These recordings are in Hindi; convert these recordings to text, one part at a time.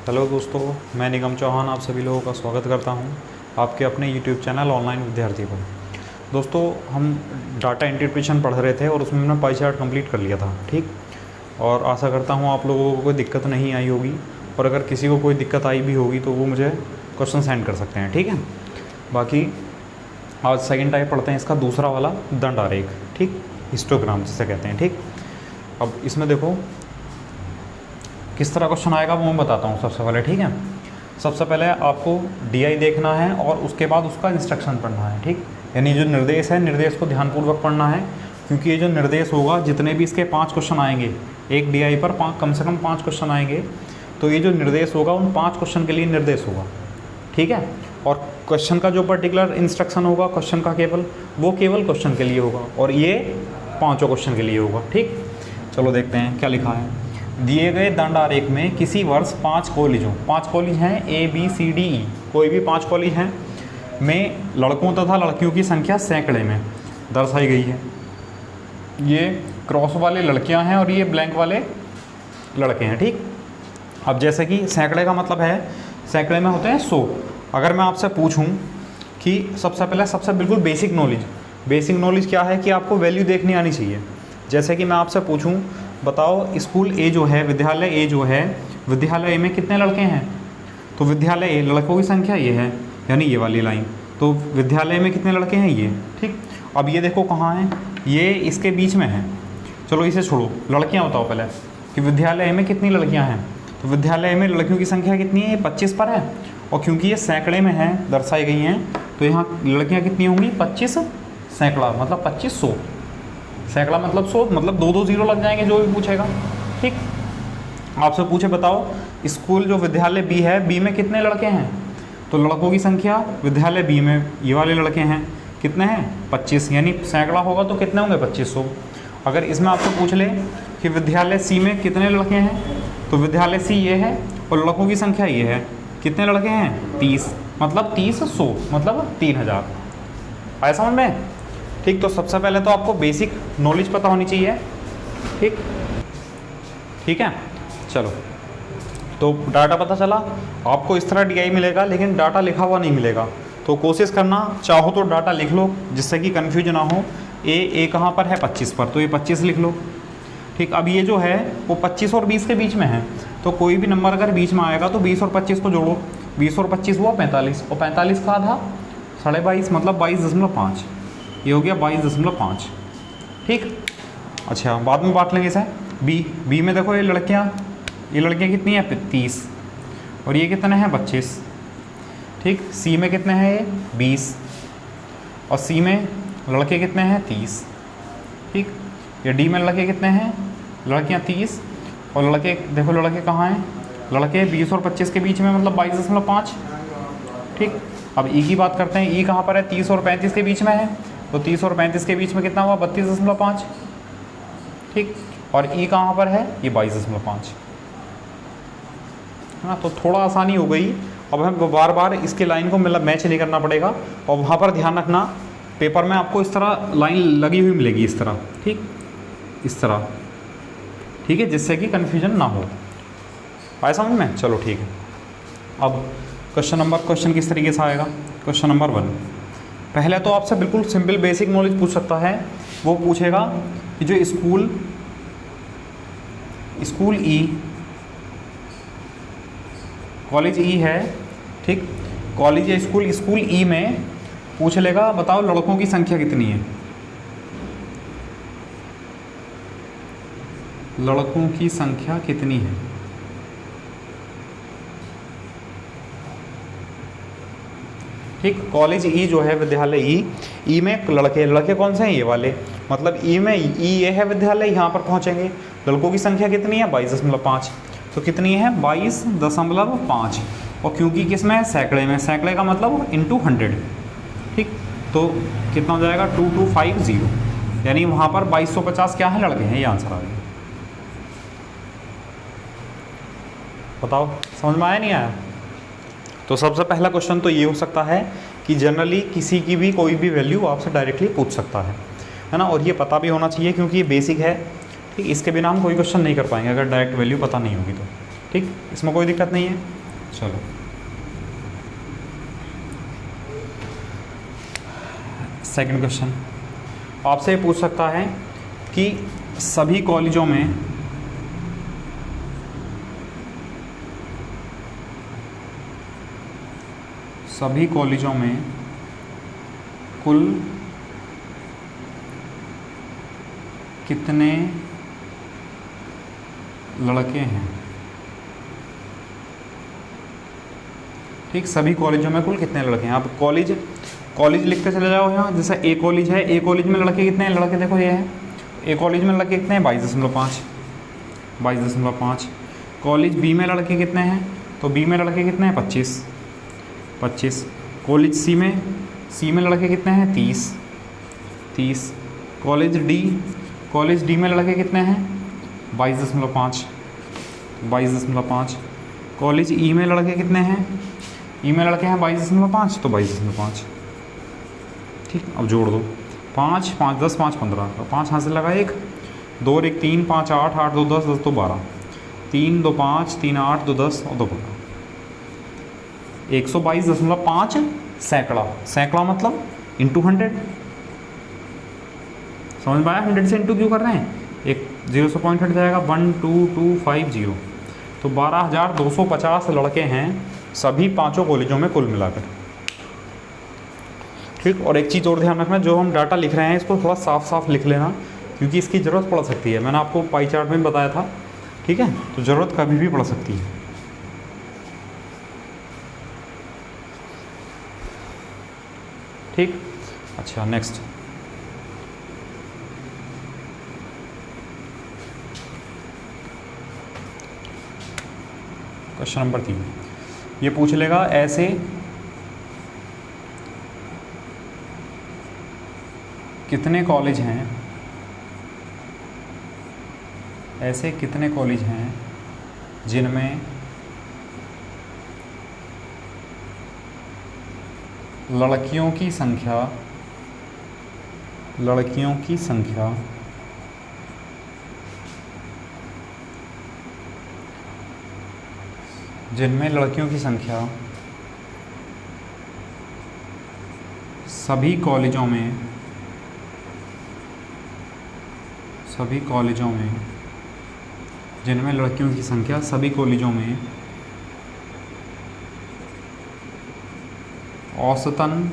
हेलो दोस्तों, मैं निगम चौहान आप सभी लोगों का स्वागत करता हूं आपके अपने यूट्यूब चैनल ऑनलाइन विद्यार्थी पर। दोस्तों, हम डाटा इंटरप्रिटेशन पढ़ रहे थे और उसमें हमने पाई चार्ट कंप्लीट कर लिया था, ठीक। और आशा करता हूं आप लोगों को कोई दिक्कत नहीं आई होगी, और अगर किसी को कोई दिक्कत आई भी होगी तो वो मुझे क्वेश्चन सेंड कर सकते हैं, ठीक है। बाकी आज सेकेंड टाइप पढ़ते हैं इसका, दूसरा वाला दंड आरेख, ठीक, हिस्टोग्राम जिसे कहते हैं, ठीक। अब इसमें देखो किस तरह क्वेश्चन आएगा वो मैं बताता हूँ सबसे पहले, ठीक है। सबसे पहले आपको डीआई देखना है और उसके बाद उसका इंस्ट्रक्शन पढ़ना है, ठीक। यानी जो निर्देश है, निर्देश को ध्यानपूर्वक पढ़ना है, क्योंकि ये जो निर्देश होगा, जितने भी इसके 5 क्वेश्चन आएंगे, एक डीआई पर कम से कम 5 क्वेश्चन आएंगे, तो ये जो निर्देश होगा उन 5 क्वेश्चन के लिए निर्देश होगा, ठीक है। और क्वेश्चन का जो पर्टिकुलर इंस्ट्रक्शन होगा क्वेश्चन का वो केवल क्वेश्चन के लिए होगा, और ये 5 क्वेश्चन के लिए होगा, ठीक। चलो देखते हैं क्या लिखा है। दिए गए दंड आरेख में किसी वर्ष 5 कॉलेज हैं ABCDE, कोई भी 5 कॉलेज हैं में लड़कों तथा लड़कियों की संख्या सैकड़े में दर्शाई गई है। ये क्रॉस वाले लड़कियां हैं और ये ब्लैंक वाले लड़के हैं, ठीक। अब जैसे कि सैकड़े का मतलब है, सैकड़े में होते हैं 100। अगर मैं आपसे पूछूं कि सबसे बिल्कुल बेसिक नॉलेज क्या है कि आपको वैल्यू देखनी आनी चाहिए। जैसे कि मैं आपसे पूछूं, बताओ स्कूल ए जो है, विद्यालय ए जो है, विद्यालय ए में कितने लड़के हैं? तो विद्यालय ए, लड़कों की संख्या ये है, यानी ये वाली लाइन, तो विद्यालय में कितने लड़के हैं ये, ठीक। अब ये देखो कहाँ है, ये इसके बीच में है। चलो इसे छोड़ो, लड़कियां बताओ पहले कि विद्यालय में कितनी लड़कियां हैं। तो विद्यालय में लड़कियों की संख्या कितनी है? 25 पर है, और क्योंकि ये सैकड़े में है, दर्शाई गई हैं, तो यहाँ लड़कियाँ कितनी होंगी? 25 सैकड़ा मतलब 2500, सैकड़ा मतलब 100, मतलब 2 0 लग जाएंगे जो भी पूछेगा, ठीक। आपसे पूछे बताओ स्कूल जो विद्यालय बी है, बी में कितने लड़के हैं? तो लड़कों की संख्या विद्यालय बी में ये वाले लड़के हैं, कितने हैं? 25, यानी सैकड़ा होगा तो कितने होंगे? 2500। अगर इसमें आपसे पूछ ले कि विद्यालय सी में कितने लड़के हैं, तो विद्यालय सी ये है और लड़कों की संख्या ये है, कितने लड़के हैं? 30, मतलब 30 मतलब 3000। आया समझ में, ठीक। तो सबसे पहले तो आपको बेसिक नॉलेज पता होनी चाहिए, ठीक है। चलो, तो डाटा पता चला आपको, इस तरह डीआई मिलेगा, लेकिन डाटा लिखा हुआ नहीं मिलेगा। तो कोशिश करना, चाहो तो डाटा लिख लो जिससे कि कन्फ्यूज ना हो। ए कहाँ पर है? 25 पर, तो ये 25 लिख लो, ठीक। अब ये जो है वो 25 और 20 के बीच में है, तो कोई भी नंबर अगर बीच में आएगा तो 20 और 25 को जोड़ो, 20 और 25 हुआ 45, और 45 का आधा 22.5 मतलब 22.5, ये हो गया 22.5, ठीक। अच्छा, बाद में बांट लेंगे इसे। बी में देखो ये लड़कियां कितनी हैं? 30, और ये कितने हैं? 25, ठीक। सी में कितने हैं? ये 20, और सी में लड़के कितने हैं? 30, ठीक। ये डी में लड़के कितने हैं? लड़कियां 30, और लड़के देखो, लड़के कहाँ हैं? लड़के 20 और 25 के बीच में, मतलब 22.5, ठीक। अब ई की बात करते हैं, ई कहाँ पर है? 30 और 35 के बीच में है, तो 30 और 35 के बीच में कितना हुआ? 32.5, ठीक। और ई कहाँ पर है? ये 22.5, है ना। तो थोड़ा आसानी हो गई। अब हमें बार बार इसके लाइन को मतलब मैच नहीं करना पड़ेगा, और वहाँ पर ध्यान रखना, पेपर में आपको इस तरह लाइन लगी हुई मिलेगी, इस तरह, ठीक, इस तरह, ठीक है, जिससे कि कन्फ्यूजन ना हो। आया समझ में? चलो ठीक है। अब क्वेश्चन किस तरीके से आएगा? क्वेश्चन नंबर 1, पहले तो आपसे बिल्कुल सिंपल बेसिक नॉलेज पूछ सकता है। वो पूछेगा कि जो स्कूल ई, कॉलेज ई है, ठीक, कॉलेज या स्कूल ई में पूछ लेगा, बताओ लड़कों की संख्या कितनी है? लड़कों की संख्या कितनी है? ठीक, कॉलेज ई जो है, विद्यालय ई में लड़के कौन से हैं? ये वाले, मतलब ई में ये है विद्यालय, यहाँ पर पहुँचेंगे। लड़कों की संख्या कितनी है? 22.5, तो कितनी है? 22.5, और क्योंकि किस में है? सैकड़े में, सैकड़े का मतलब इंटू 100, ठीक। तो कितना हो जाएगा? 2250, यानी वहाँ पर 2250 क्या है? लड़के हैं, ये आंसर आ गया। बताओ समझ में आया नहीं आया? तो सबसे पहला क्वेश्चन तो ये हो सकता है कि जनरली किसी की भी कोई भी वैल्यू आपसे डायरेक्टली पूछ सकता है ना, और ये पता भी होना चाहिए क्योंकि ये बेसिक है, ठीक। इसके बिना हम कोई क्वेश्चन नहीं कर पाएंगे अगर डायरेक्ट वैल्यू पता नहीं होगी तो, ठीक, इसमें कोई दिक्कत नहीं है। चलो सेकंड क्वेश्चन आपसे पूछ सकता है कि सभी कॉलेजों में कुल कितने लड़के हैं। ठीक, सभी कॉलेजों में कुल कितने लड़के हैं। आप कॉलेज लिखते चले जाओ यहाँ। जैसे ए कॉलेज है, ए कॉलेज में लड़के कितने हैं, लड़के देखो ये है, ए कॉलेज में लड़के कितने हैं 22.5। कॉलेज बी में लड़के कितने हैं, तो बी में लड़के कितने हैं 25। कॉलेज सी में लड़के कितने हैं 30। कॉलेज डी में लड़के कितने हैं 22.5। कॉलेज ई में लड़के कितने हैं, ई में लड़के हैं 22.5, तो 22.5। ठीक, अब जोड़ दो 5 5 10 5 15, तो 5 हाथ से लगा 1 2 1 3 5 8 8 2 10 10 2 12 3 2 5 3 8 2 10 और 2 12 122.5 सैकड़ा मतलब इंटू 100। समझ में आया, 100 से इंटू क्यों कर रहे हैं, एक 0 से पॉइंट हट जाएगा 12250। तो 12,250 लड़के हैं सभी 5 कॉलेजों में कुल मिलाकर। ठीक, और एक चीज़ और ध्यान रखना, जो हम डाटा लिख रहे हैं इसको थोड़ा साफ साफ लिख लेना, क्योंकि इसकी ज़रूरत पड़ सकती है। मैंने आपको पाई चार्ट में बताया था, ठीक है, तो ज़रूरत कभी भी पड़ सकती है। ठीक, अच्छा नेक्स्ट क्वेश्चन नंबर 3 ये पूछ लेगा, ऐसे कितने कॉलेज हैं जिनमें लड़कियों की संख्या सभी कॉलेजों में जिनमें लड़कियों की संख्या सभी कॉलेजों में औसतन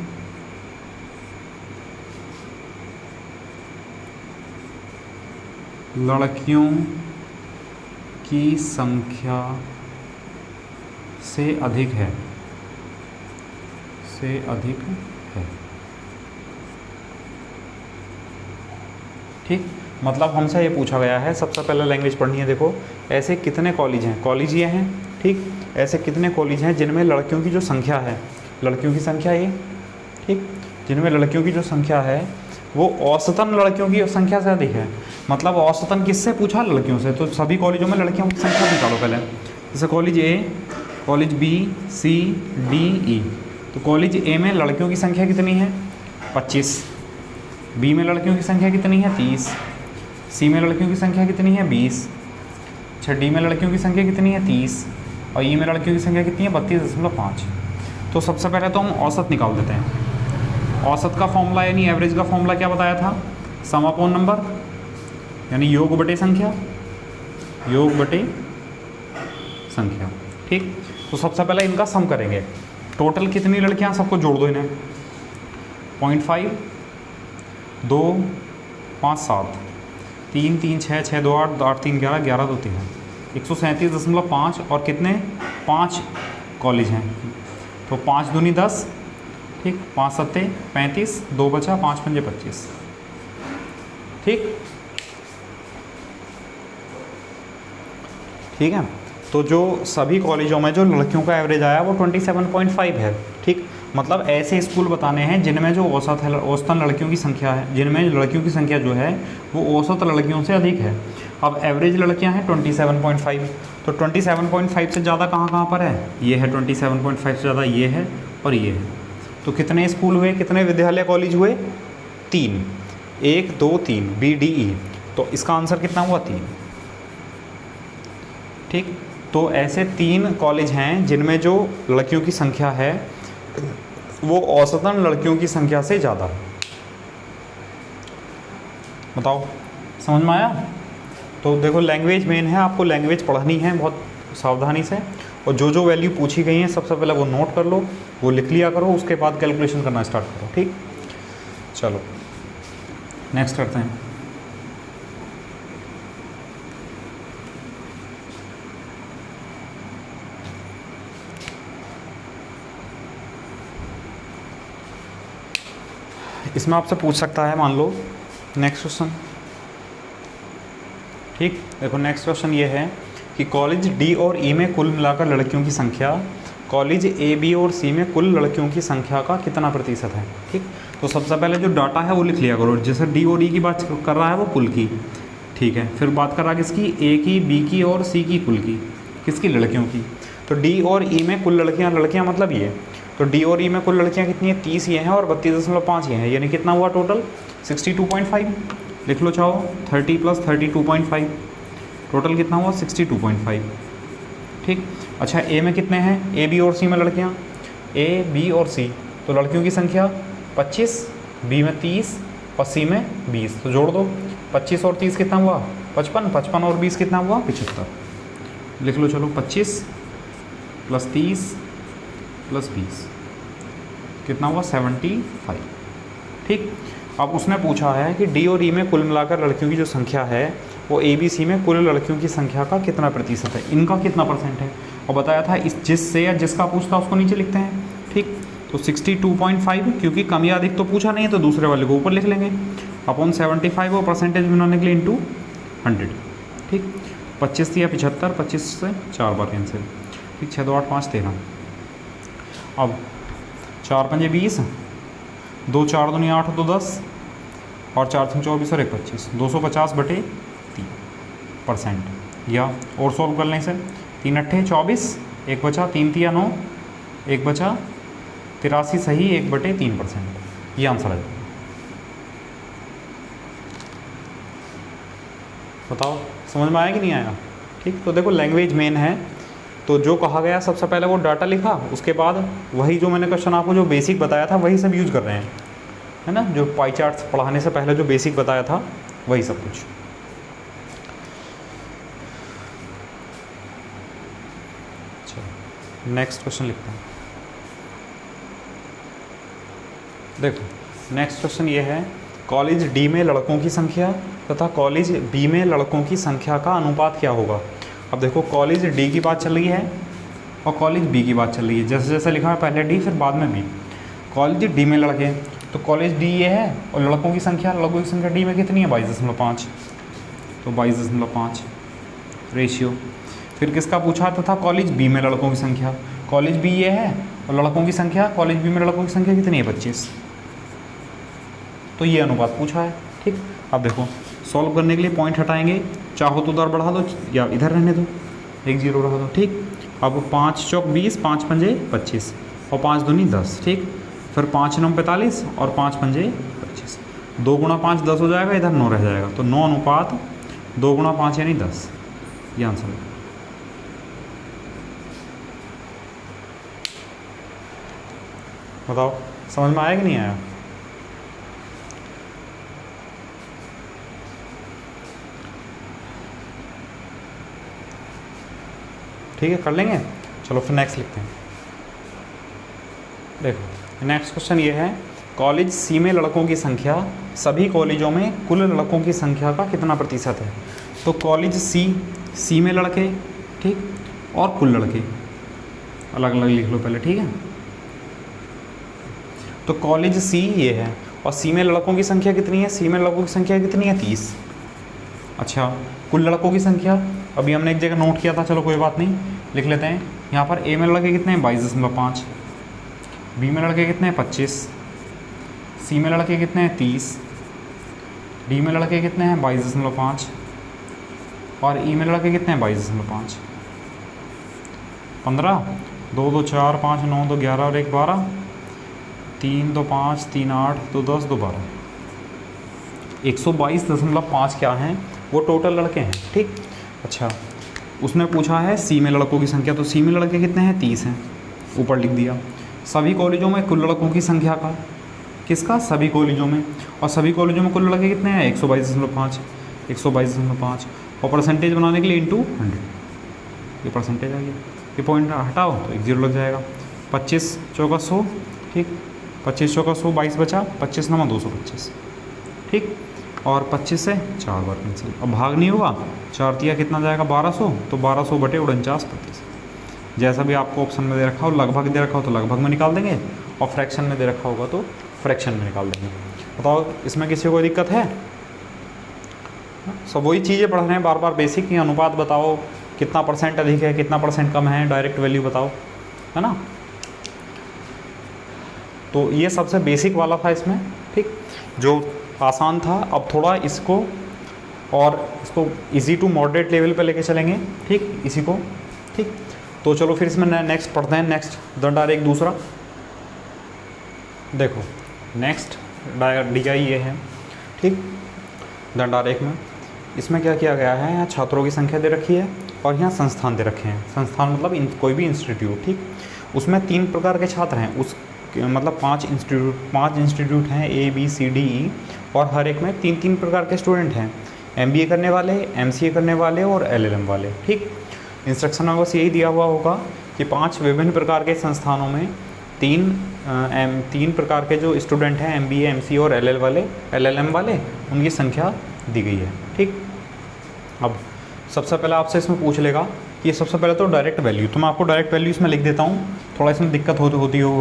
लड़कियों की संख्या से अधिक है। ठीक, मतलब हमसे ये पूछा गया है, सबसे पहले लैंग्वेज पढ़नी है। देखो, ऐसे कितने कॉलेज हैं, कॉलेज ये हैं, ठीक, ऐसे कितने कॉलेज हैं जिनमें लड़कियों की जो संख्या है, लड़कियों की संख्या ये, ठीक, जिनमें लड़कियों की जो संख्या है वो औसतन लड़कियों की संख्या से अधिक है। मतलब औसतन किससे पूछा, लड़कियों से। तो सभी कॉलेजों में लड़कियों की संख्या निकालो पहले। जैसे कॉलेज ए, कॉलेज बी, सी, डी, ई। तो कॉलेज ए में लड़कियों की संख्या कितनी है 25, बी में लड़कियों की संख्या कितनी है 30, सी में लड़कियों की संख्या कितनी है 20, अच्छा डी में लड़कियों की संख्या कितनी है 30 और ई में लड़कियों की संख्या कितनी है 32.5। तो सबसे पहले तो हम औसत निकाल देते हैं। औसत का फॉर्मूला यानी एवरेज का फॉर्मूला क्या बताया था, सम अपॉन नंबर, यानी योग बटे संख्या, ठीक। तो सबसे पहले इनका सम करेंगे। टोटल कितनी लड़कियां, सबको जोड़ दो इन्हें, 0.5 2 5 7 3 3 6 6 2 8 8 3 11 11 2 3 137.5 और कितने 5 कॉलेज हैं। तो 5 दूनी 10, ठीक, 5 सत्ते 35, 2 बचा, 5 पंजे 25, ठीक है। तो जो सभी कॉलेजों में जो लड़कियों का एवरेज आया वो 27.5 है, ठीक। मतलब ऐसे स्कूल बताने हैं जिनमें जो औसतन लड़कियों की संख्या है, जिनमें लड़कियों की संख्या जो है वो औसत लड़कियों से अधिक है। अब एवरेज लड़कियां हैं 27.5, तो 27.5 से ज़्यादा कहाँ पर है, ये है 27.5 से ज़्यादा, ये है और ये है। तो कितने स्कूल हुए, कितने विद्यालय कॉलेज हुए, 3, 1 2 3 बी डी ई। तो इसका आंसर कितना हुआ 3, ठीक। तो ऐसे 3 कॉलेज हैं जिनमें जो लड़कियों की संख्या है वो औसतन लड़कियों की संख्या से ज़्यादा है। बताओ, समझ में आया? तो देखो, लैंग्वेज मेन है, आपको लैंग्वेज पढ़नी है बहुत सावधानी से, और जो जो वैल्यू पूछी गई हैं सबसे पहले वो नोट कर लो, वो लिख लिया करो, उसके बाद कैलकुलेशन करना स्टार्ट करो। ठीक, चलो नेक्स्ट करते हैं। इसमें आपसे पूछ सकता है, मान लो नेक्स्ट क्वेश्चन। ठीक, देखो नेक्स्ट क्वेश्चन ये है कि कॉलेज डी और ई में कुल मिलाकर लड़कियों की संख्या कॉलेज ए बी और सी में कुल लड़कियों की संख्या का कितना प्रतिशत है। ठीक, तो सबसे पहले जो डाटा है वो लिख लिया करो। जैसे डी और ई की बात कर रहा है वो कुल की, ठीक है। फिर बात कर रहा है किसकी, ए की, बी की और सी की, कुल की, किसकी, लड़कियों की। तो डी और ई में कुल लड़कियाँ मतलब ये, तो डी और ई में कुल लड़कियाँ कितनी है, 30 ये हैं और 32.5 ये हैं, यानी कितना हुआ टोटल 62.5। लिख लो चाहो, 30 + 32.5, टोटल कितना हुआ 62.5। ठीक, अच्छा ए में कितने हैं, ए बी और सी में लड़कियाँ, ए बी और सी, तो लड़कियों की संख्या 25, बी में 30 और सी में 20, तो जोड़ दो 25 और 30 कितना हुआ 55, 55 और 20 कितना हुआ 75। लिख लो चलो, 25 + 30 + 20 कितना हुआ 75। ठीक, अब उसने पूछा है कि डी और ई में कुल मिलाकर लड़कियों की जो संख्या है वो ए बी सी में कुल लड़कियों की संख्या का कितना प्रतिशत है, इनका कितना परसेंट है, और बताया था इस जिससे या जिसका पूछता उसको नीचे लिखते हैं। ठीक, तो 62.5, क्योंकि कम या अधिक तो पूछा नहीं है तो दूसरे वाले को ऊपर लिख लेंगे, अपॉन 75 और परसेंटेज बनाने के लिए इंटू 100। ठीक, 25 या 75, 25 से 4 बार कैंसिल। ठीक, 6 2 8 5 13, अब 4 5 20, 2 4 2 8 2 10 और 4 3 24 और 1 25, 250/3%। या और सॉल्व कर लें इसे, 3 8 24, 1 बचा, 3 3 9, 1 बचा, 83 सही, 1/3%। ये आंसर है। बताओ समझ में आया कि नहीं आया। ठीक, तो देखो लैंग्वेज मेन है, तो जो कहा गया सबसे पहले वो डाटा लिखा, उसके बाद वही जो मैंने क्वेश्चन आपको जो बेसिक बताया था वही सब यूज़ कर रहे हैं, है ना। जो पाई चार्ट्स पढ़ाने से पहले जो बेसिक बताया था वही सब कुछ। चलो नेक्स्ट क्वेश्चन लिखते हैं। देखो नेक्स्ट क्वेश्चन ये है, कॉलेज डी में लड़कों की संख्या तथा कॉलेज बी में लड़कों की संख्या का अनुपात क्या होगा। अब देखो कॉलेज डी की बात चल रही है और कॉलेज बी की बात चल रही है, जैसे जैसे लिखा है पहले डी फिर बाद में बी। कॉलेज डी में लड़के, तो कॉलेज डी ये है, और लड़कों की संख्या डी में कितनी है 22.5, तो 22.5 रेशियो। फिर किसका पूछा तथा कॉलेज बी में लड़कों की संख्या, कॉलेज बी ये है और लड़कों की संख्या, कॉलेज बी में लड़कों की संख्या कितनी है 25, तो ये अनुपात पूछा है। ठीक, अब देखो सॉल्व करने के लिए पॉइंट हटाएंगे, चाहो तो उधर बढ़ा दो या इधर रहने दो, 1 0 रखा दो। ठीक, अब 5 चौक 20, 5 पंजे 25 और 5 दूनी 10। ठीक, फिर 5 9 45 और 5 पंजे 25, 2 × 5 10 हो जाएगा, इधर 9 रह जाएगा, तो 9 अनुपात 2 × 5 यानी 10, ये आंसर है। बताओ समझ में आया कि नहीं आया। ठीक है, कर लेंगे। चलो फिर नेक्स्ट लिखते हैं। देखो नेक्स्ट क्वेश्चन ये है, कॉलेज सी में लड़कों की संख्या सभी कॉलेजों में कुल लड़कों की संख्या का कितना प्रतिशत है। तो कॉलेज सी में लड़के, ठीक, और कुल लड़के अलग अलग लिख लो पहले। ठीक है, तो कॉलेज सी ये है और सी में लड़कों की संख्या कितनी है, सी में लड़कों की संख्या कितनी है 30। अच्छा, कुल लड़कों की संख्या अभी हमने एक जगह नोट किया था, चलो कोई बात नहीं, लिख लेते हैं। यहाँ पर ए में लड़के कितने हैं 22.5, बी में लड़के कितने हैं 25, सी में लड़के कितने हैं 30, डी में लड़के कितने हैं 22.5 और ई में लड़के कितने हैं 22.5। 15, 2 2 4 5 9 2 11 और 1 12, 3 2 5 3 8 2 10 2 12, 122.5 क्या हैं वो टोटल लड़के हैं। ठीक, अच्छा उसने पूछा है सी में लड़कों की संख्या, तो सी में लड़के कितने हैं, 30 हैं, ऊपर लिख दिया। सभी कॉलेजों में कुल लड़कों की संख्या का, किसका, सभी कॉलेजों में, और सभी कॉलेजों में कुल लड़के कितने हैं, 122.5, 122.5, और परसेंटेज बनाने के लिए इंटू 100, ये परसेंटेज आ गया। ये पॉइंट हटाओ तो एक जीरो लग जाएगा। 25 चौका 100, ठीक, 25 चौका 100, 22 बचा, 25 नमा 225, ठीक, और 25 से 4 बार कैंसिल। अब भाग नहीं होगा, 4 तिया कितना जाएगा, 1200, तो 1200 बटे 49%। जैसा भी आपको ऑप्शन में दे रखा हो, लगभग दे रखा हो तो लगभग में निकाल देंगे, और फ्रैक्शन में दे रखा होगा तो फ्रैक्शन में निकाल देंगे। बताओ इसमें किसी को कोई दिक्कत है? सब वही चीज़ें पढ़ रहे हैं बार बार, बेसिक ही अनुपात बताओ, कितना परसेंट अधिक है, कितना परसेंट कम है, डायरेक्ट वैल्यू बताओ, है ना। तो ये सबसे बेसिक वाला था इसमें, ठीक, जो आसान था। अब थोड़ा इसको इजी टू मॉडरेट लेवल पे लेके चलेंगे, ठीक, इसी को, ठीक। तो चलो फिर इसमें नेक्स्ट पढ़ते हैं। नेक्स्ट दंडारेख दूसरा, देखो नेक्स्ट DI ये है, ठीक, दंडारेख में इसमें क्या किया गया है, यहाँ छात्रों की संख्या दे रखी है और यहाँ संस्थान दे रखे हैं। संस्थान मतलब कोई भी इंस्टीट्यूट, ठीक। उसमें 3 प्रकार के छात्र हैं, उस मतलब 5 इंस्टीट्यूट हैं, ABCDE, और हर एक में 3-3 प्रकार के स्टूडेंट हैं, MBA करने वाले, MCA करने वाले और LLM वाले, ठीक। इंस्ट्रक्शन में बस यही दिया हुआ होगा कि 5 विभिन्न प्रकार के संस्थानों में 3 प्रकार के जो स्टूडेंट हैं, MBA, MCA और LLM वाले, उनकी संख्या दी गई है, ठीक। अब सबसे पहले आपसे इसमें पूछ लेगा कि सबसे पहले तो डायरेक्ट वैल्यू, तो मैं आपको डायरेक्ट वैल्यू इसमें लिख देता हूँ, थोड़ा इसमें दिक्कत हो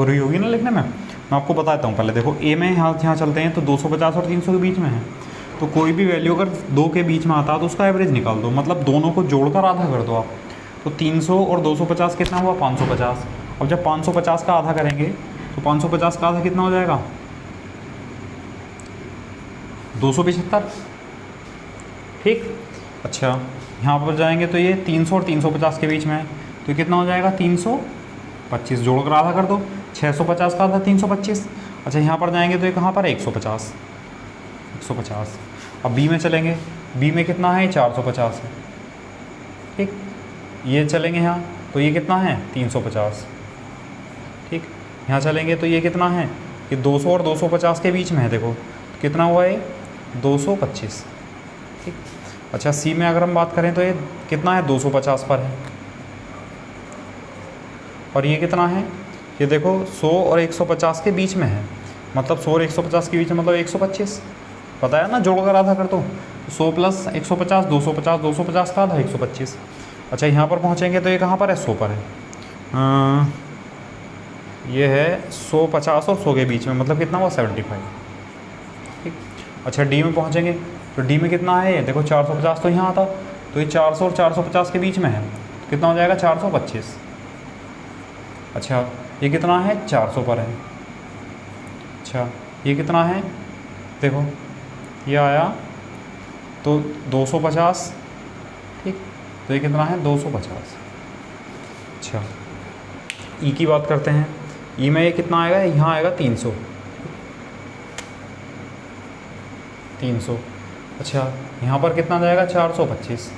रही होगी ना लिखने में, मैं आपको बताता हूँ। पहले देखो A में यहाँ चलते हैं तो 250 और 300 के बीच में है, तो कोई भी वैल्यू अगर 2 के बीच में आता है तो उसका एवरेज निकाल दो, मतलब दोनों को जोड़कर आधा कर दो आप। तो 300 और 250 कितना हुआ, 550। अब जब 550 का आधा करेंगे तो 550 का आधा कितना हो जाएगा, 275, ठीक। अच्छा यहाँ पर जाएंगे तो ये 300 और 350 के बीच में है, तो कितना हो जाएगा, 325, जोड़कर आधा कर दो, 650 का आधा 325। अच्छा यहाँ पर जाएंगे तो ये कहाँ पर है, 150। अब B में चलेंगे, B में कितना है, 450 है, ठीक। ये चलेंगे यहाँ तो ये कितना है, 350, ठीक। यहाँ चलेंगे तो ये कितना है, ये 200 और 250 के बीच में है, देखो कितना हुआ है, 225, ठीक। अच्छा C में अगर हम बात करें तो ये कितना है, 250 पर है, और ये कितना है, ये देखो 100 और 150 के बीच में है, मतलब 100 और 150 के बीच में मतलब 125, पता है ना, जोड़कर आधा कर दो, 100 प्लस 150, 250, 250 का आधा 125। अच्छा यहाँ पर पहुँचेंगे तो ये कहाँ पर है, 100 पर है, ये है 150 और 100 के बीच में, मतलब कितना हुआ, 75, ठीक। अच्छा D में पहुँचेंगे तो D में कितना है, देखो 450 तो यहाँ आता, तो ये 400 और 450 के बीच में है, तो कितना हो जाएगा, 425। अच्छा ये कितना है, 400 पर है। अच्छा ये कितना है, देखो ये आया तो 250, ठीक, तो ये कितना है, 250। अच्छा E की बात करते हैं, E में ये कितना आएगा, यहाँ आएगा 300। अच्छा यहाँ पर कितना जाएगा, 425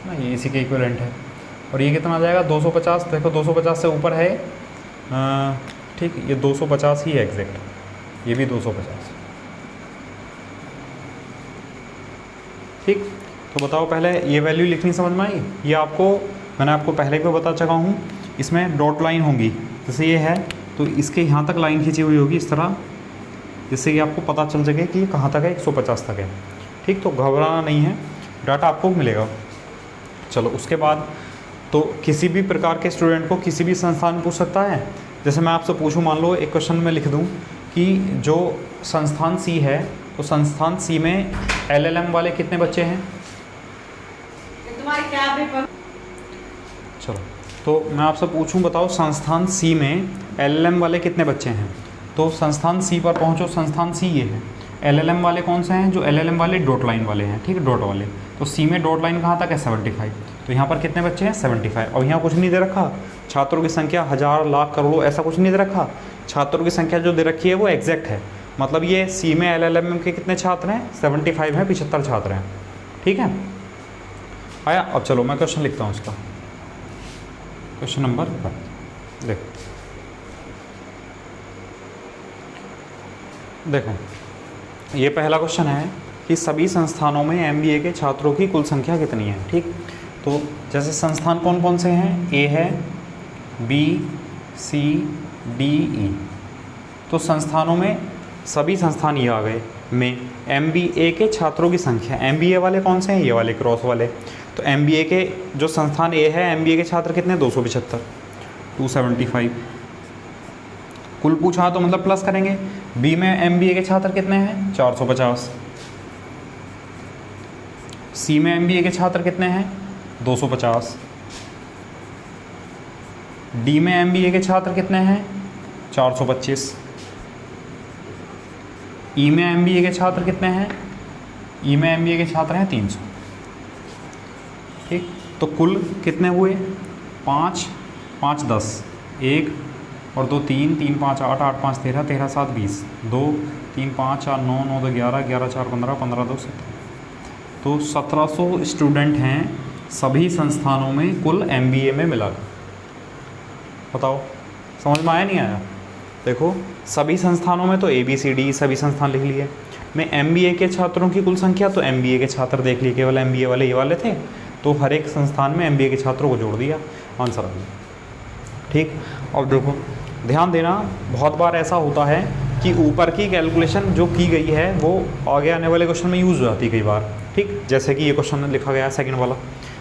ना, ये इसी के इक्विवेलेंट है। और ये कितना जाएगा, 250, देखो 250 से ऊपर है, ठीक, ये 250 ही है एग्जैक्ट, ये भी 250, ठीक। तो बताओ पहले ये वैल्यू लिखनी समझ में आई? ये आपको मैंने आपको पहले भी बता चुका हूँ, इसमें डॉट लाइन होंगी, जैसे ये है तो इसके यहाँ तक लाइन खींची हुई होगी इस तरह, जिससे कि आपको पता चल सके कि ये कहाँ तक है, 150 तक है, ठीक। तो घबराना नहीं है, डाटा आपको मिलेगा। चलो उसके बाद तो किसी भी प्रकार के स्टूडेंट को किसी भी संस्थान पूछ सकता है। जैसे मैं आपसे पूछूं, मान लो एक क्वेश्चन में लिख दूं कि जो संस्थान C है, तो संस्थान C में LLM वाले कितने बच्चे हैं, तुम्हारी क्या पेपर। चलो तो मैं आपसे पूछूं, बताओ संस्थान C में LLM वाले कितने बच्चे हैं। तो संस्थान C पर पहुंचो, संस्थान C ये है, LLM वाले कौन से हैं, जो LLM वाले डॉट लाइन वाले हैं, ठीक है, डॉट वाले। तो C में डॉट लाइन कहाँ तक है, 75, तो यहाँ पर कितने बच्चे हैं, 75। और यहाँ कुछ नहीं दे रखा, छात्रों की संख्या 1000, लाख, करोड़ों, ऐसा कुछ नहीं दे रखा, छात्रों की संख्या जो दे रखी है वो एग्जैक्ट है, मतलब ये C में LLM के कितने छात्र हैं, 75 हैं, 75 छात्र हैं, ठीक है। आया। अब चलो मैं क्वेश्चन लिखता हूँ इसका। क्वेश्चन नंबर देखो देखो ये पहला क्वेश्चन है कि सभी संस्थानों में MBA के छात्रों की कुल संख्या कितनी है। ठीक, तो जैसे संस्थान कौन कौन से हैं, A है, B, C, D, E। तो संस्थानों में सभी संस्थान ये आ गए में MBA के छात्रों की संख्या। MBA वाले कौन से हैं, ये वाले क्रॉस वाले। तो MBA के जो संस्थान A है, MBA के छात्र कितने, 275, 275 कुल पूछा तो मतलब प्लस करेंगे। B में MBA के छात्र कितने हैं, 450। C में MBA के छात्र कितने हैं, 250। D में MBA के छात्र कितने हैं, 425। E में MBA के छात्र कितने हैं, E में MBA के छात्र हैं 300। ठीक, तो कुल कितने हुए, 5, 5, 10, 1 और 2, 3, 3, 5, 8, 8, 5, 13, 13, 7, 20, 2, 3, 5, 4, 9, 9, 2, 11, 11, 4, 15, 15, 2, 17। तो 1700 स्टूडेंट हैं सभी संस्थानों में कुल MBA में मिलाकर। बताओ समझ में आया नहीं आया। देखो सभी संस्थानों में तो ABCD सभी संस्थान लिख लिए। मैं MBA के छात्रों की कुल संख्या, तो MBA के छात्र देख लिए, केवल MBA वाले ये वाले थे, तो हर एक संस्थान में MBA के छात्रों को जोड़ दिया, आंसर आ गया। ठीक, और देखो ध्यान देना, बहुत बार ऐसा होता है कि ऊपर की कैलकुलेशन जो की गई है वो आगे आने वाले क्वेश्चन में यूज़ हो जाती है कई बार। ठीक, जैसे कि ये क्वेश्चन लिखा गया है सेकंड वाला,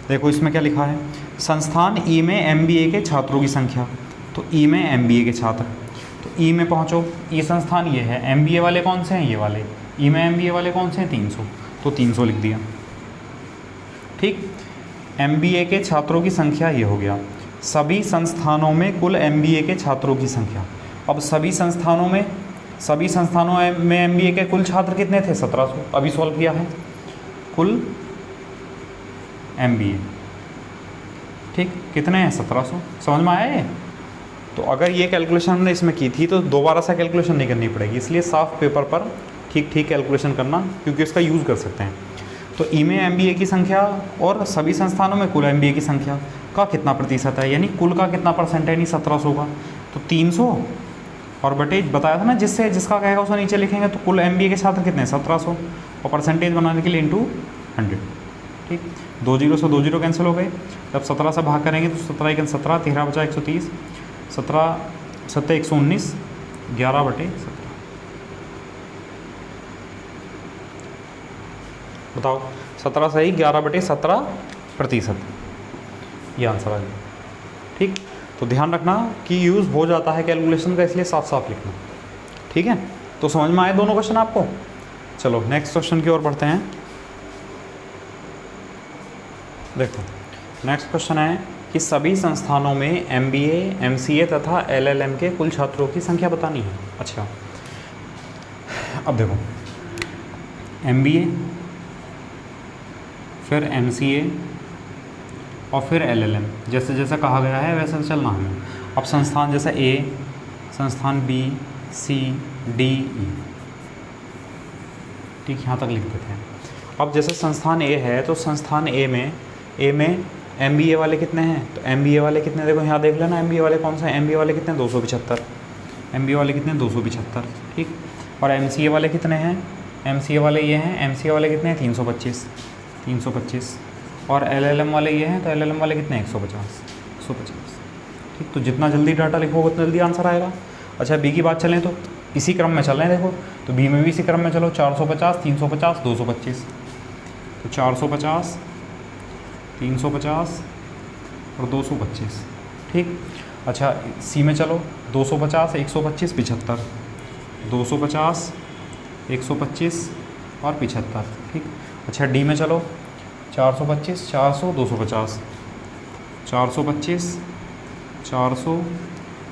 देखो इसमें क्या लिखा है, संस्थान E में MBA के छात्रों की संख्या। तो E में MBA के छात्र, तो E में पहुँचो, E संस्थान ये है, MBA वाले कौन से हैं, ये वाले। E में MBA वाले कौन से हैं, 300, तो 300 लिख दिया। ठीक, MBA के छात्रों की संख्या ये हो गया। सभी संस्थानों में कुल MBA के छात्रों की संख्या। अब सभी संस्थानों में MBA के कुल छात्र कितने थे, 1700, अभी सॉल्व किया है, कुल MBA। ठीक, कितने हैं, 1700। समझ में आया ये। तो अगर ये कैलकुलेशन हमने इसमें की थी तो दोबारा से कैलकुलेशन नहीं करनी पड़ेगी, इसलिए साफ पेपर पर ठीक ठीक कैलकुलेशन करना, क्योंकि इसका यूज़ कर सकते हैं। तो E में MBA की संख्या और सभी संस्थानों में कुल MBA की संख्या का कितना प्रतिशत है, यानी कुल का कितना परसेंट है, यानी 1700 का, तो 300 और बटे बताया था ना जिससे जिसका कहेगा उसको नीचे लिखेंगे। तो कुल MBA के छात्र कितने हैं, 1700, और परसेंटेज बनाने के लिए इंटू 100। ठीक, 2 0 से 2 0 कैंसिल हो गए। जब 17 से भाग करेंगे तो 17 1 17, 13 बचा 130, 17 7 119, 11 बटे 17। बताओ 17 सही, 11 बटे 17%, ये आंसर आ गया। ठीक, तो ध्यान रखना कि यूज़ हो जाता है कैलकुलेशन का, इसलिए साफ साफ लिखना। ठीक है, तो समझ में आए दोनों क्वेश्चन आपको। चलो नेक्स्ट क्वेश्चन की ओर बढ़ते हैं। देखो नेक्स्ट क्वेश्चन है कि सभी संस्थानों में MBA, MCA तथा LLM के कुल छात्रों की संख्या बतानी है। अच्छा, अब देखो MBA, फिर MCA और फिर LLM, जैसे जैसे कहा गया है वैसे चलना हमें। अब संस्थान जैसे A, संस्थान B, C, D, E। ठीक, यहाँ तक लिख देते हैं। अब जैसे संस्थान A है तो संस्थान A में MBA वाले कितने हैं, तो MBA वाले कितने, देखो यहाँ देख लेना MBA वाले कौन सा है, MBA वाले कितने, 275, MBA वाले कितने, 275। ठीक, और MCA वाले कितने हैं, MCA वाले ये हैं, MCA वाले कितने हैं, 325, 325। और LLM वाले ये हैं, तो LLM वाले कितने हैं, 150, 150। ठीक, तो जितना जल्दी डाटा लिखोगे उतना जल्दी आंसर आएगा। अच्छा, B की बात चलें तो इसी क्रम में चल रहे हैं, देखो तो B में भी इसी क्रम में चलो, 450, 350, 225, तो 450, 350 और 225। ठीक, अच्छा C में चलो, 250, 125, 75, 250, 125 और 75। ठीक, अच्छा D में चलो, 425, 400, 250, 425, 400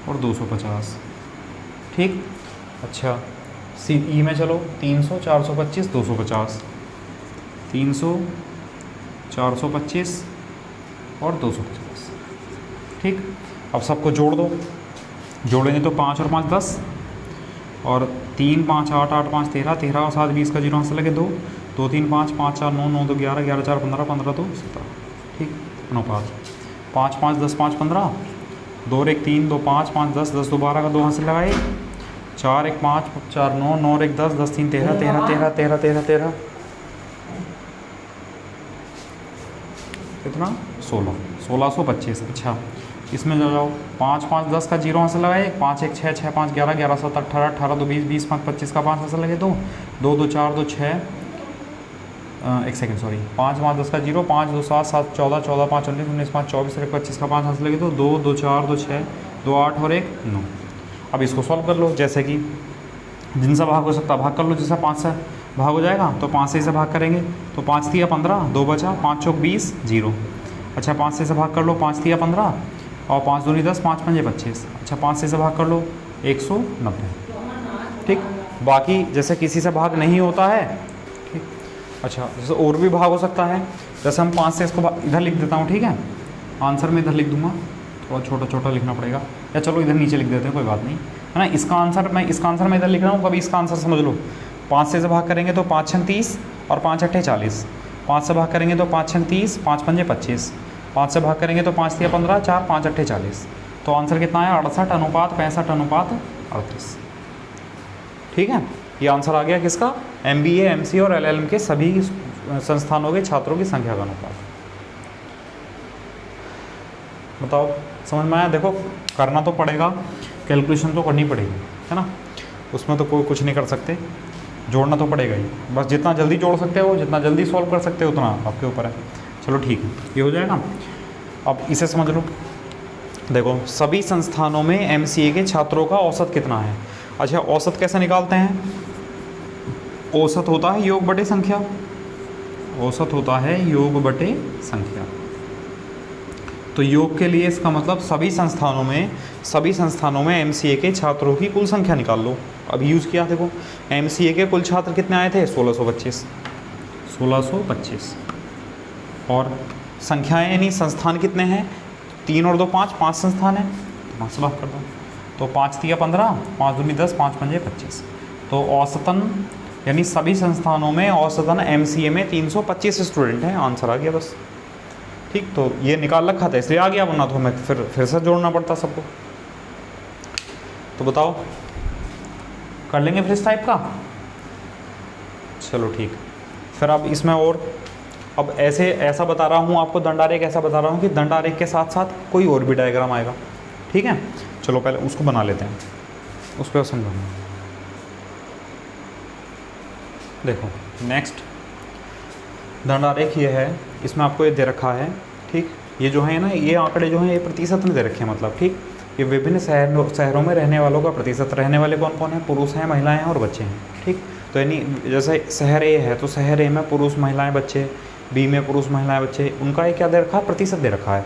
और 250। ठीक, अच्छा E में चलो, 300, 425, 250, 300, 425 और 250। ठीक, अब सबको जोड़ दो, जोड़ेंगे तो 5 और 5 10, और 3 5 8 8 5 13, 13 और 7 20 का 0 आंसर लगे 2, 2 3 5 5 4 9 9 2 11, 11 4 15, 15 2 17। ठीक, अनुपात 5 5 10 5 15, 2 और 1 3, 2 5 5 10, 10 2 12 का 2 हाथ से लगाए, 4 1 5 4 9, 9 और 1 10, 10 3 13 13 13 13 13 13, कितना 16 1625। अच्छा इसमें जो जाओ 5 5 10 का 0 हाथ से लगाए, 5 1 6 6 5 11 11 7 18 18 2 20 20 5 25 का 5 हाथ से लगे, 2 2 2 4 2 6, एक सेकंड सॉरी, 5 5 10 का 0, 5 2 7 7 14 14 5 19 19 5 24 1 25 का 5 हाथ से लगे, 2 2 2 4 2 6 2 8 और 1 9। अब इसको सॉल्व कर लो, जैसे कि जिनसे भाग हो सकता भाग कर लो, जैसे 5 से भाग हो जाएगा तो 5 से इसे भाग करेंगे तो 5 3 15, 2 बचा, 5 चौक 20 0। अच्छा 5 से इसे भाग कर लो, 5 3 15 और 5 दूनी 10, 5 5 25। अच्छा 5 से इसे भाग कर लो 190। ठीक, बाकी जैसे किसी से भाग नहीं होता है, ठीक। अच्छा जैसे और भी भाग हो सकता है, जैसे हम 5 से इसको इधर लिख देता हूँ, ठीक है, आंसर में इधर लिख दूंगा, थोड़ा छोटा छोटा लिखना पड़ेगा, या चलो इधर नीचे लिख देते हैं, कोई बात नहीं, है ना। इसका आंसर मैं इधर लिख रहा हूँ, कभी इसका आंसर समझ लो। 5 से भाग करेंगे तो 5 6 30 और 5 8 40, 5 से भाग करेंगे तो 5 6 30, 5 5 25, 5 से भाग करेंगे तो 5 3 15 4 5 8 40। तो आंसर कितना है 68 अनुपात 65 अनुपात 38। ठीक है, ये आंसर आ गया किसका, MBA MCA और LLM के सभी संस्थानों के छात्रों की संख्या का अनुपात। बताओ समझ में आया। देखो करना तो पड़ेगा, कैलकुलेशन तो करनी पड़ेगी, है ना, उसमें तो कोई कुछ नहीं कर सकते, जोड़ना तो पड़ेगा ही, बस जितना जल्दी जोड़ सकते हो, जितना जल्दी सॉल्व कर सकते हो उतना आपके ऊपर है। चलो ठीक है, ये हो जाएगा। अब इसे समझ लो, देखो सभी संस्थानों में MCA के छात्रों का औसत कितना है। अच्छा औसत कैसे निकालते हैं, औसत होता है योग बटे संख्या, औसत होता है योग बटे संख्या। तो योग के लिए इसका मतलब सभी संस्थानों में MCA के छात्रों की कुल संख्या निकाल लो। अब यूज़ किया, देखो MCA के कुल छात्र कितने आए थे 1625 और संख्याएं यानी संस्थान कितने हैं 3 और 2 5 5 संस्थान हैं, 5 से भाग कर दो तो 5 3 15, 5 दूनी 10, 5 5 25। तो औसतन यानी सभी संस्थानों में औसतन MCA में 325 स्टूडेंट हैं, आंसर आ गया बस। ठीक, तो ये निकाल रखा था इसलिए आ गया, वरना तो हमें फिर से जोड़ना पड़ता सबको। तो बताओ कर लेंगे फिर इस टाइप का। चलो ठीक, फिर अब इसमें और अब ऐसा बता रहा हूँ आपको, दंडारेख ऐसा बता रहा हूँ कि दंडारेख के साथ साथ कोई और भी डायग्राम आएगा। ठीक है, चलो पहले उसको बना लेते हैं, उस पर समझाऊंगा। देखो नेक्स्ट दंडारेख ये है, इसमें आपको ये दे रखा है, ठीक। ये जो है ना, ये आंकड़े जो हैं ये प्रतिशत में दे रखे हैं, मतलब ठीक, ये विभिन्न शहरों में रहने वालों का प्रतिशत, रहने वाले कौन कौन है, पुरुष हैं, महिलाएं हैं और बच्चे हैं। ठीक, तो यानी जैसे शहर A है तो शहर A में पुरुष महिलाएं बच्चे, B में पुरुष महिलाएं बच्चे, उनका ये क्या दे रखा है, प्रतिशत दे रखा है।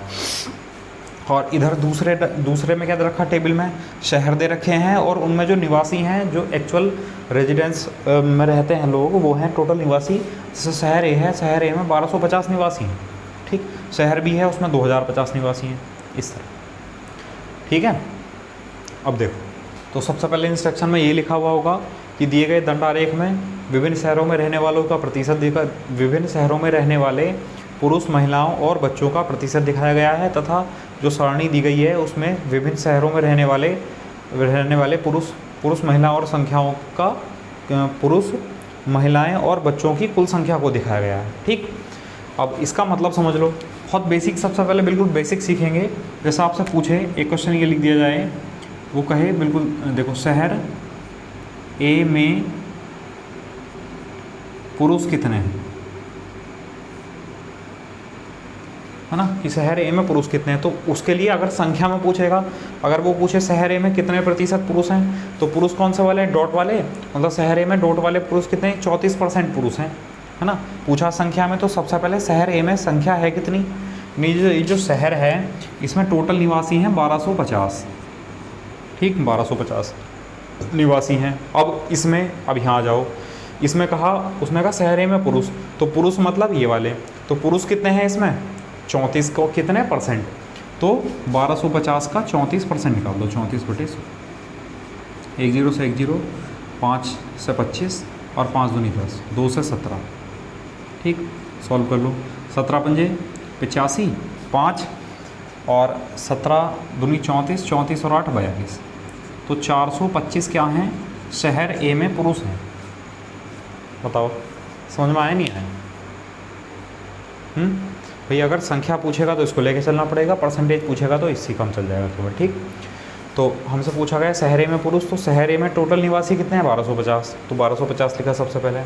और इधर दूसरे में क्या दे रखा है, टेबल में शहर दे रखे हैं और उनमें जो निवासी हैं, जो एक्चुअल रेजिडेंस में रहते हैं लोग, वो हैं टोटल निवासी। जैसे शहर A है, शहर A में 1250 निवासी हैं, ठीक। शहर B है, उसमें 2050 निवासी हैं, इस तरह। ठीक है, अब देखो, तो सबसे पहले इंस्ट्रक्शन में ये लिखा हुआ होगा कि दिए गए दंडारेख में विभिन्न शहरों में रहने वालों का प्रतिशत विभिन्न शहरों में रहने वाले पुरुष महिलाओं और बच्चों का प्रतिशत दिखाया गया है, तथा जो सारणी दी गई है उसमें विभिन्न शहरों में रहने वाले पुरुष महिलाओं और संख्याओं का पुरुष महिलाएं और बच्चों की कुल संख्या को दिखाया गया है। ठीक, अब इसका मतलब समझ लो, बहुत बेसिक, सबसे पहले बिल्कुल बेसिक सीखेंगे। जैसे आपसे पूछे एक क्वेश्चन ये लिख दिया जाए, वो कहे बिल्कुल देखो शहर A में पुरुष कितने हैं, है ना, कि शहर A में पुरुष कितने हैं। तो उसके लिए अगर संख्या में पूछेगा, अगर वो पूछे शहर A में कितने प्रतिशत पुरुष हैं, तो पुरुष कौन से वाले, डॉट वाले, मतलब शहर A में डॉट वाले पुरुष कितने हैं, 34% पुरुष हैं, है ना। पूछा संख्या में, तो सबसे पहले शहर A में संख्या है कितनी, ये जो शहर है इसमें टोटल निवासी हैं 1250, ठीक, 1250 निवासी हैं। अब इसमें अब यहाँ आ जाओ, इसमें कहा, उसने कहा शहर A में पुरुष, तो पुरुष मतलब ये वाले, तो पुरुष कितने हैं इसमें 34 को कितने परसेंट, तो 1250 का 34% निकाल दो, 34/100, 10 से 10, 5 से 25 और 5 दूनी 10, 2 से 17। ठीक, सॉल्व कर लो, 17 पंजे 85, 5 और 17 दूनी 34, 34 और 8 42। तो 425 क्या हैं, शहर ए में पुरुष हैं। बताओ समझ में आया नहीं आया? भाई अगर संख्या पूछेगा तो इसको लेके चलना पड़ेगा, परसेंटेज पूछेगा तो इससे कम चल जाएगा केवल। ठीक, तो हमसे पूछा गया शहर ए में पुरुष, तो शहर ए में टोटल निवासी कितने हैं 1250, तो 1250 लिखा सबसे पहले।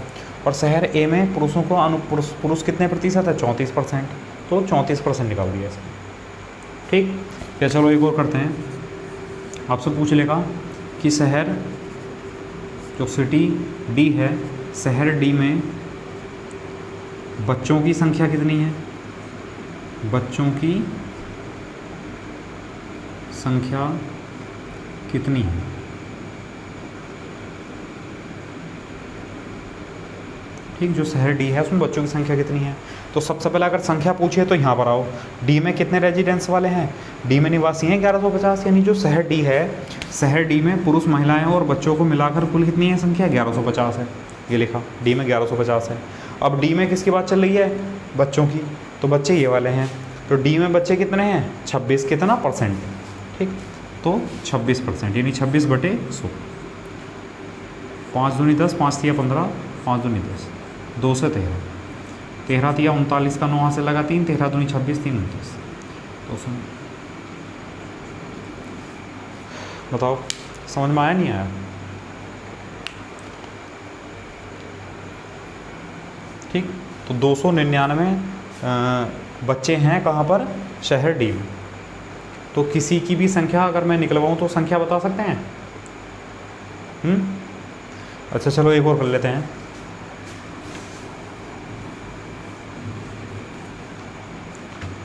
और शहर ए में पुरुषों को पुरुष कितने प्रतिशत है 34%, तो 34% निकाल दिया इसमें। ठीक, या चलो एक और करते हैं। आपसे पूछ लेगा कि शहर जो सिटी डी है, शहर डी में बच्चों की संख्या कितनी है, बच्चों की संख्या कितनी है। ठीक, जो शहर डी है उसमें बच्चों की संख्या कितनी है। तो सबसे पहले अगर संख्या पूछिए तो यहाँ पर आओ, डी में कितने रेजिडेंस वाले हैं, डी में निवासी हैं 1150, यानी जो शहर डी है, शहर डी में पुरुष महिलाएं और बच्चों को मिलाकर कुल कितनी है संख्या 1150 है। ये लिखा, डी में 1150 है। अब डी में किसकी बात चल रही है, बच्चों की, तो बच्चे ये वाले हैं। तो डी में बच्चे कितने हैं 26, कितना परसेंट। ठीक, तो 26%, यानी 26/100। 5 दूनी 10, 5 तिया 15, 5 दूनी 10, 2 से 13, 13 तिया 39 का 9 से लगा 3, 13 दूनी 26, 3 29। तो बताओ समझ में आया नहीं आया? ठीक, तो 299 बच्चे हैं कहाँ पर, शहर डी में। तो किसी की भी संख्या अगर मैं निकलवाऊँ तो संख्या बता सकते हैं? अच्छा चलो एक और कर लेते हैं।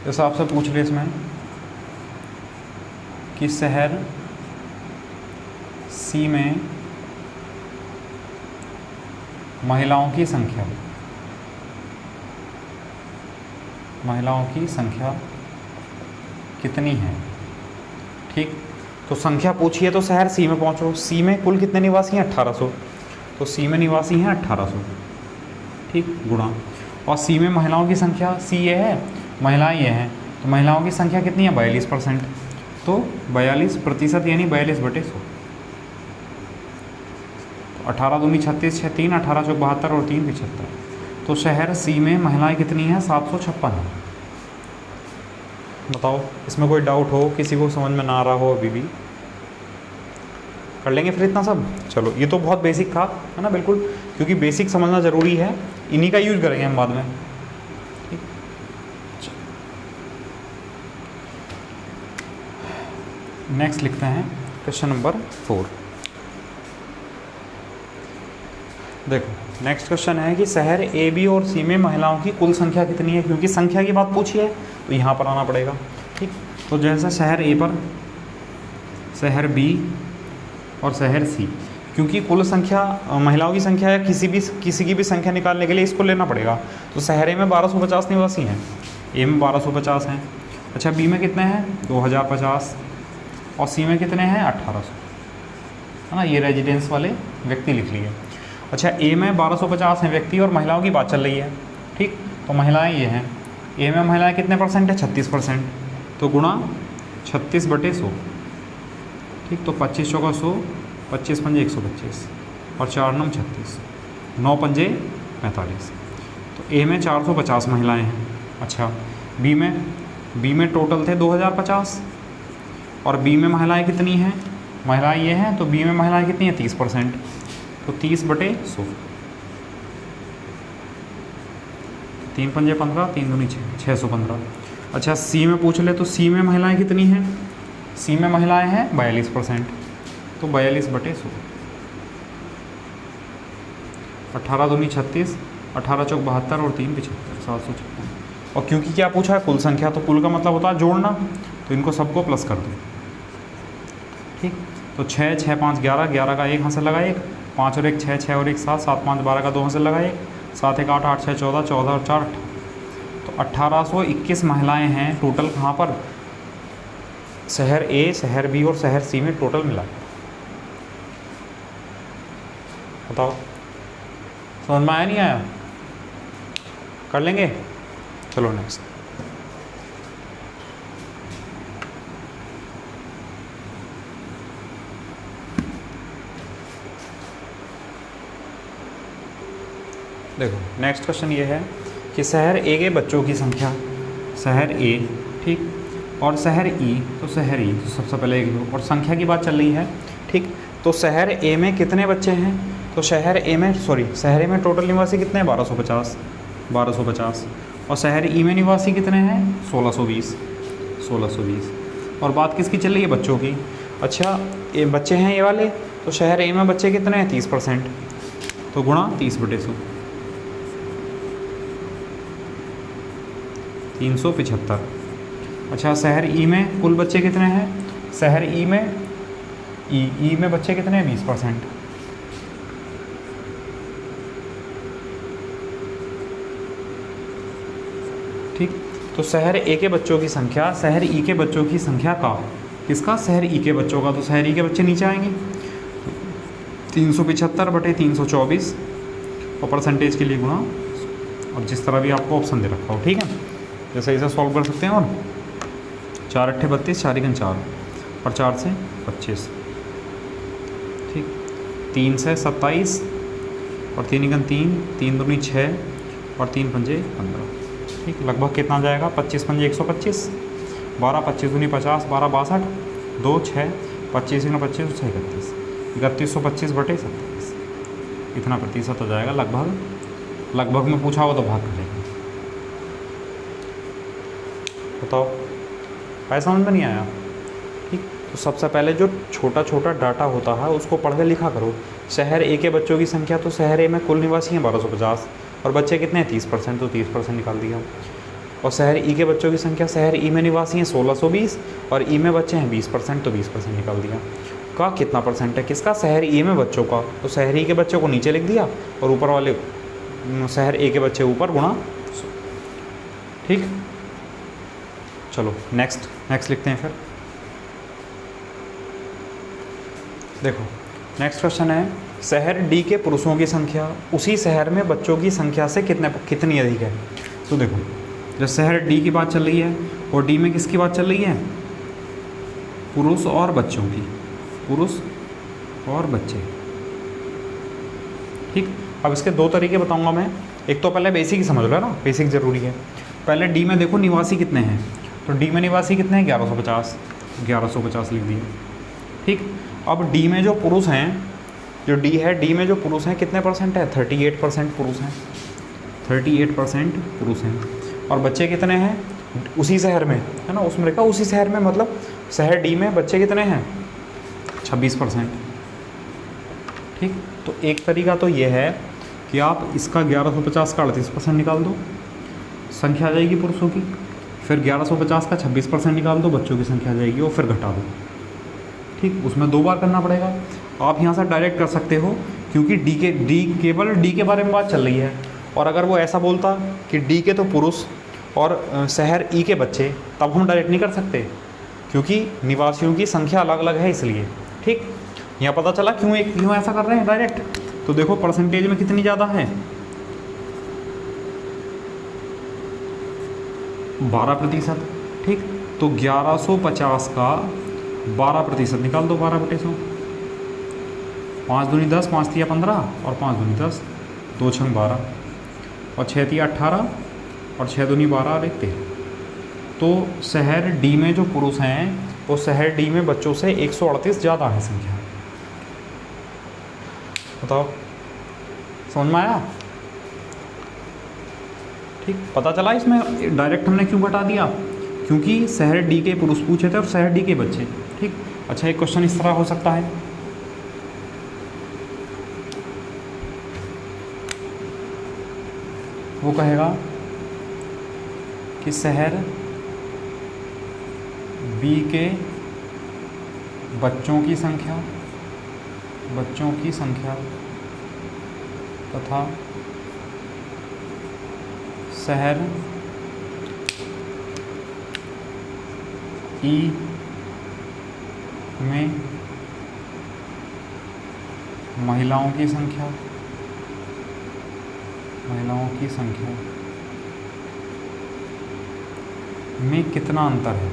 जैसा आपसे पूछ रहे इसमें कि शहर सी में महिलाओं की संख्या, महिलाओं की संख्या कितनी है। ठीक, तो संख्या पूछिए तो शहर सी में पहुंचो, सी में कुल कितने निवासी हैं 1800, तो सी में निवासी हैं 1800। ठीक, गुणा, और सी में महिलाओं की संख्या, सी ये है, महिलाएं ये हैं, तो महिलाओं की संख्या कितनी है 42%, तो 42% यानी 42/100। 18 दूनी 36, 6 3, 18 चौक 72 और 3 75। तो शहर सी में महिलाएं कितनी हैं 756 हैं। बताओ इसमें कोई डाउट हो, किसी को समझ में ना आ रहा हो अभी भी? कर लेंगे फिर इतना सब। चलो ये तो बहुत बेसिक था, है ना, बिल्कुल, क्योंकि बेसिक समझना ज़रूरी है, इन्हीं का यूज करेंगे हम बाद में। ठीक, नेक्स्ट लिखते हैं क्वेश्चन नंबर 4। देखो नेक्स्ट क्वेश्चन है कि शहर ए बी और सी में महिलाओं की कुल संख्या कितनी है, क्योंकि संख्या की बात पूछी है तो यहाँ पर आना पड़ेगा। ठीक, तो जैसा शहर ए पर, शहर बी और शहर सी, क्योंकि कुल संख्या महिलाओं की संख्या है, किसी की भी संख्या निकालने के लिए इसको लेना पड़ेगा। तो शहर ए में 1250 निवासी हैं, ए में 1250 हैं। अच्छा, बी में कितने हैं 2050, और सी में कितने हैं 1800, है ना, ये रेजिडेंस वाले व्यक्ति लिख लिए। अच्छा, ए में 1250 हैं व्यक्ति और महिलाओं की बात चल रही है। ठीक, तो महिलाएं ये हैं, ए में महिलाएं कितने परसेंट है 36%, तो गुणा 36/100। ठीक, तो 25 चौका 100, 25 पंजे 125 और 4 9 36, 9 पंजे 45। तो ए में 450 महिलाएं हैं। अच्छा, बी में टोटल थे 2050, और बी में महिलाएं कितनी हैं, महिलाएं ये हैं, तो बी में महिलाएं कितनी हैं 30%, तो 30/100। 3 पंजे 15, 3 दूनी 6, 615। अच्छा, सी में पूछ ले तो सी में महिलाएं कितनी हैं, सी में महिलाएं हैं 42%, तो 42/100। 18 दूनी 36, 18 चौक 72 और 3 75, 756। और क्योंकि क्या पूछा है कुल संख्या, तो कुल का मतलब होता है जोड़ना, तो इनको सबको प्लस कर दो। ठीक, तो 6 6 5 11, 11 का 1 हाथ से लगा 1, 5 और 1 6, 6 और 1 7, 7 5 12 का 2 हाथ से लगा 1, 7 1 8, 8 6 14, 14 और 4 18। तो 1821 महिलाएं हैं टोटल कहाँ पर, शहर ए, शहर बी और शहर सी में टोटल मिला। बताओ समझ में आया नहीं आया? कर लेंगे, चलो नेक्स्ट। देखो नेक्स्ट क्वेश्चन ये है कि शहर ए के बच्चों की संख्या, शहर ए, ठीक, और शहर ई, तो शहर ई तो सबसे पहले एक लो, और संख्या की बात चल रही है, ठीक। तो शहर ए में कितने बच्चे हैं, तो शहर ए में टोटल निवासी कितने हैं, 1250, और शहर ई में निवासी कितने हैं, 1620। और बात किसकी चल रही है, बच्चों की। अच्छा ये बच्चे हैं ये वाले, तो शहर ए में बच्चे कितने हैं, 30%, तो गुणा 30/100, 375। अच्छा शहर ई में कुल बच्चे कितने हैं, शहर ई में बच्चे कितने हैं, 20%, ठीक। तो शहर ए के बच्चों की संख्या शहर ई के बच्चों की संख्या का, किसका, शहर ई के बच्चों का, तो शहर ई के बच्चे नीचे आएंगे, 375/324, और परसेंटेज के लिए गुणा, और जिस तरह भी आपको ऑप्शन दे रखा हो, ठीक है, जैसे इसे सॉल्व कर सकते हैं। और 4 × 8 = 32, 4 × 4 और 4 से 25, ठीक, 3 से 27 और 3 × 3, 3 दूनी 6 और 3 पंजे 15, ठीक। लगभग कितना जाएगा, 25 पंजे 125, 12 25 दूनी 50, 12 62, 2 6, 25 × 25 6 31, 3125/27, इतना प्रतिशत हो जाएगा। लगभग में पूछा हो तो भाग करेगा। बताओ आया, समझ में नहीं आया, ठीक। तो सबसे पहले जो छोटा डाटा होता है उसको पढ़ के लिखा करो। शहर ए के बच्चों की संख्या, तो शहर ए में कुल निवासी हैं 1250, और बच्चे कितने हैं, 30%, तो 30% निकाल दिया। और शहर ई के बच्चों की संख्या, शहर ई में निवासी हैं 1620, और ई में बच्चे हैं 20%, तो 20% निकाल दिया। का कितना परसेंट है, किसका, शहर ई में बच्चों का, तो शहर ई के बच्चों को नीचे लिख दिया, और ऊपर वाले शहर ए के बच्चे ऊपर गुणा, ठीक। चलो नेक्स्ट लिखते हैं फिर। देखो नेक्स्ट क्वेश्चन है, शहर डी के पुरुषों की संख्या उसी शहर में बच्चों की संख्या से कितनी अधिक है। तो देखो जब शहर डी की बात चल रही है, और डी में किसकी बात चल रही है, पुरुष और बच्चों की, पुरुष और बच्चे, ठीक। अब इसके दो तरीके बताऊंगा मैं। एक तो पहले बेसिक ही समझ लो ना, बेसिक ज़रूरी है। पहले डी में देखो निवासी कितने हैं, तो डी में निवासी कितने हैं, 1150 लिख दिए, ठीक। अब डी में जो पुरुष हैं, जो डी है, डी में जो पुरुष हैं कितने परसेंट है, 38% पुरुष हैं, 38% पुरुष हैं। और बच्चे कितने हैं, उसी शहर में है ना, उसमें लिखा उसी शहर में, मतलब शहर डी में बच्चे कितने हैं, 26%, ठीक। तो एक तरीका तो ये है कि आप इसका 1150 का 38% निकाल दो, संख्या आ जाएगी पुरुषों की, फिर 1150 का 26% निकाल दो, बच्चों की संख्या आ जाएगी, और फिर घटा दो, ठीक। उसमें 2 बार करना पड़ेगा। आप यहाँ से डायरेक्ट कर सकते हो, क्योंकि केवल डी के बारे में बात चल रही है। और अगर वो ऐसा बोलता कि डी के तो पुरुष और शहर ई के बच्चे, तब हम डायरेक्ट नहीं कर सकते, क्योंकि निवासियों की संख्या अलग अलग है, इसलिए, ठीक। यहाँ पता चला क्यों ऐसा कर रहे हैं डायरेक्ट। तो देखो परसेंटेज में कितनी ज़्यादा है, 12%, ठीक। तो 1150 का 12% निकाल दो, 12/100, 5 दूनी 10, 5 तिया 15, और 5 दूनी 10, 2 छंग 12, और 6 तिया 18, और 6 दूनी 12 और 1 13। तो शहर डी में जो पुरुष हैं, वो शहर डी में बच्चों से 138 ज़्यादा है संख्या। बताओ समझ में आया, ठीक। पता चला इसमें डायरेक्ट हमने क्यों घटा दिया, क्योंकि शहर डी के पुरुष पूछे थे और शहर डी के बच्चे, ठीक। अच्छा एक क्वेश्चन इस तरह हो सकता है, वो कहेगा कि शहर बी के बच्चों की संख्या तथा शहर ई में महिलाओं की संख्या में कितना अंतर है,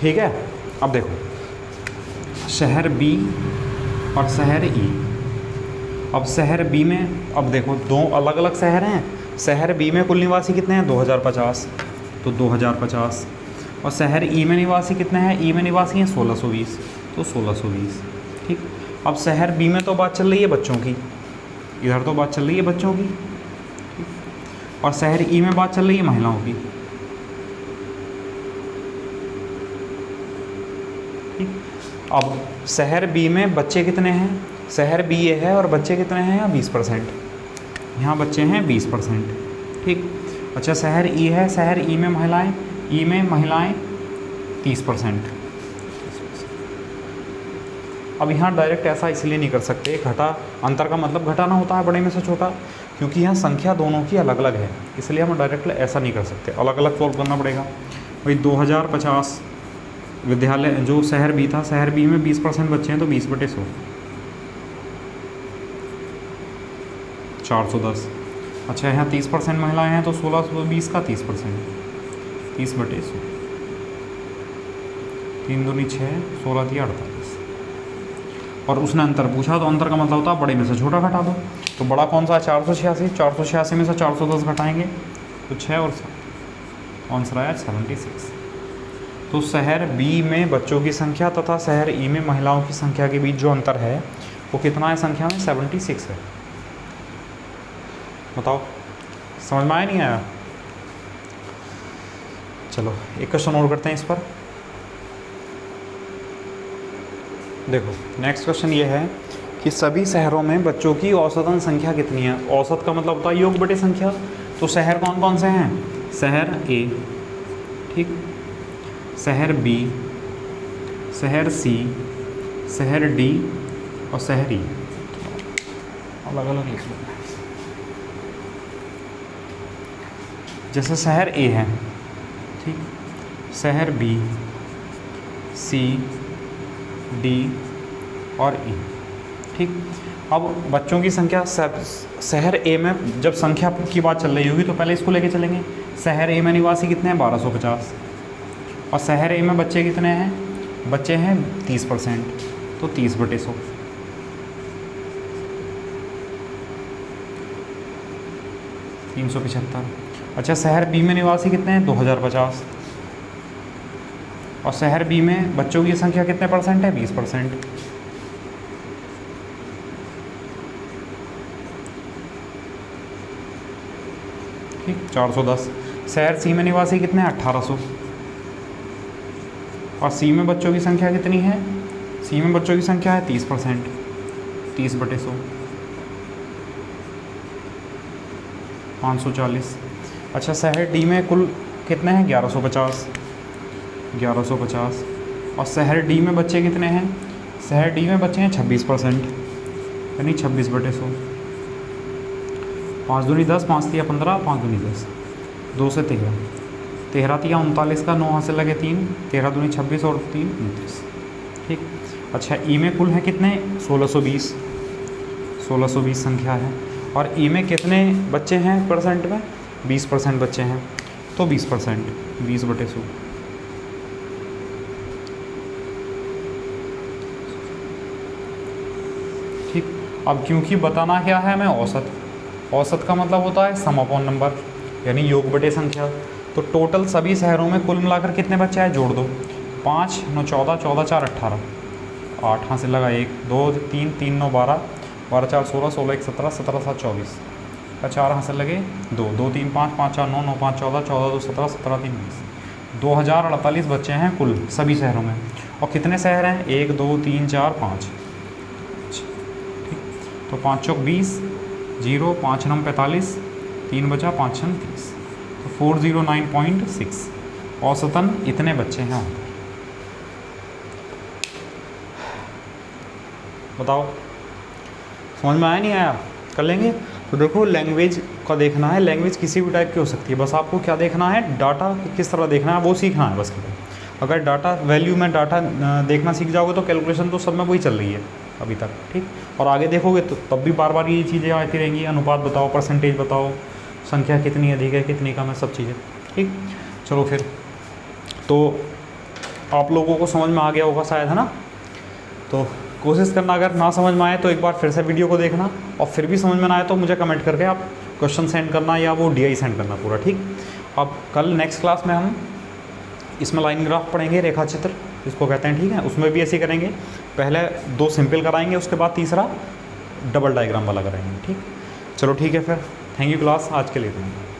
ठीक है। अब देखो शहर बी और शहर ई। अब शहर बी में, अब देखो दो अलग अलग शहर हैं। शहर बी में कुल निवासी कितने हैं 2050, तो 2050। और शहर ई में निवासी कितने हैं, ई में निवासी हैं 1620, तो 1620। ठीक। अब शहर बी में तो बात चल रही है बच्चों की, इधर तो बात चल रही है बच्चों की, ठीक। और शहर ई में बात चल रही है महिलाओं की, ठीक। अब शहर बी में बच्चे कितने हैं, शहर बी ये है और बच्चे कितने हैं यहाँ 20%, यहाँ बच्चे हैं 20%, ठीक। अच्छा शहर ई है, शहर ई में महिलाएं, ई में महिलाएं 30%। अब यहाँ डायरेक्ट ऐसा इसलिए नहीं कर सकते, घटा अंतर का मतलब घटाना होता है बड़े में से छोटा, क्योंकि यहाँ संख्या दोनों की अलग अलग है, इसलिए हम डायरेक्ट ऐसा नहीं कर सकते, अलग अलग सॉल्व करना पड़ेगा। भाई 2050 विद्यालय जो शहर बी था, शहर बी में 20% बच्चे हैं तो 20/100 410। अच्छा यहाँ 30% महिलाएं हैं तो 1620 का 30%, 30/100, 3 दूनी 6, 16 × 48। और उसने अंतर पूछा तो अंतर का मतलब होता है बड़े में से छोटा घटा दो। तो बड़ा कौन सा है 486, 486 में से 410 घटाएंगे तो 6 और 7, आंसर आया 76। तो शहर बी में बच्चों की संख्या तथा शहर ई में महिलाओं की संख्या के बीच जो अंतर है वो कितना है संख्या में, 76 है। बताओ समझ में आया नहीं आया। चलो एक क्वेश्चन और करते हैं इस पर। देखो नेक्स्ट क्वेश्चन ये है कि सभी शहरों में बच्चों की औसतन संख्या कितनी है। औसत का मतलब होता है योग बटे संख्या। तो शहर कौन कौन से हैं, शहर ए, ठीक, शहर बी, शहर सी, शहर डी और शहर ई। अलग अलग लिख लो। जैसे शहर ए है, ठीक, शहर बी, सी, डी और ई, ठीक। अब बच्चों की संख्या शहर ए में जब संख्या की बात चल रही होगी तो पहले इसको लेके चलेंगे। शहर ए में निवासी कितने हैं 1250 और शहर ए में बच्चे कितने हैं, बच्चे हैं 30%, तो 30/100, 375। अच्छा शहर बी में निवासी कितने हैं 2050 और शहर बी में बच्चों की संख्या कितने परसेंट है 20%, ठीक, 410। शहर सी में निवासी कितने हैं 1800 और सी में बच्चों की संख्या कितनी है, सी में बच्चों की संख्या है 30%, 30/100, 540। अच्छा शहर डी में कुल कितने हैं 1150, 1150 और शहर डी में बच्चे कितने हैं, शहर डी में बच्चे हैं 26%, यानी 26/100, 5 दूनी 10, 5 तिया 15, 5 दूनी 10, 2 से 13, 13 तिया 39 का 9 हाथ से लगे 3, 13 दूनी 26 और 3 29, ठीक। अच्छा ई में कुल है कितने 1620, 1620 संख्या है और ई में कितने बच्चे हैं परसेंट में 20% बच्चे हैं, तो 20%, 20/100, ठीक। अब क्योंकि बताना क्या है हमें औसत, औसत का मतलब होता है सम अपॉन नंबर यानी योग बटे संख्या। तो टोटल सभी शहरों में कुल मिलाकर कितने बच्चे हैं जोड़ दो, 5 9 14, 14 4 18, 8 हाथ से लगा 1 2 3 3 9 12, 12 4 16, 16 1 17, 17 7 24 का 4 हाथ से लगे 2 2 3 5 5 4 9 9 5 14, 14 2 17, 17 3 20, 2048 बच्चे हैं कुल सभी शहरों में। और कितने शहर हैं 1 2 3 4 5, ठीक। तो 5 चौक 20, 0 5 9 45, 3 बचा 5 6 30, तो 409.6 औसतन इतने बच्चे हैं। बताओ समझ में आया नहीं आया, कर लेंगे। तो देखो लैंग्वेज का देखना है, लैंग्वेज किसी भी टाइप की हो सकती है, बस आपको क्या देखना है डाटा किस तरह देखना है वो सीखना है बस। अगर डाटा वैल्यू में डाटा देखना सीख जाओगे तो कैलकुलेशन तो सब में वही चल रही है अभी तक, ठीक। और आगे देखोगे तो तब भी बार बार ये चीज़ें आती रहेंगी, अनुपात बताओ, परसेंटेज बताओ, संख्या कितनी अधिक है कितनी कम है, सब चीज़ें, ठीक। चलो फिर तो आप लोगों को समझ में आ गया होगा शायद, है ना। तो कोशिश करना, अगर ना समझ में आए तो एक बार फिर से वीडियो को देखना, और फिर भी समझ में ना आए तो मुझे कमेंट करके आप क्वेश्चन सेंड करना या वो DI सेंड करना पूरा, ठीक। अब कल नेक्स्ट क्लास में हम इसमें लाइन ग्राफ पढ़ेंगे, रेखा चित्र जिसको कहते हैं, ठीक है। उसमें भी ऐसे करेंगे, पहले 2 सिंपल कराएंगे, उसके बाद तीसरा डबल डायग्राम वाला कराएंगे, ठीक। चलो ठीक है फिर, थैंक यू क्लास, आज के लिए इतना ही।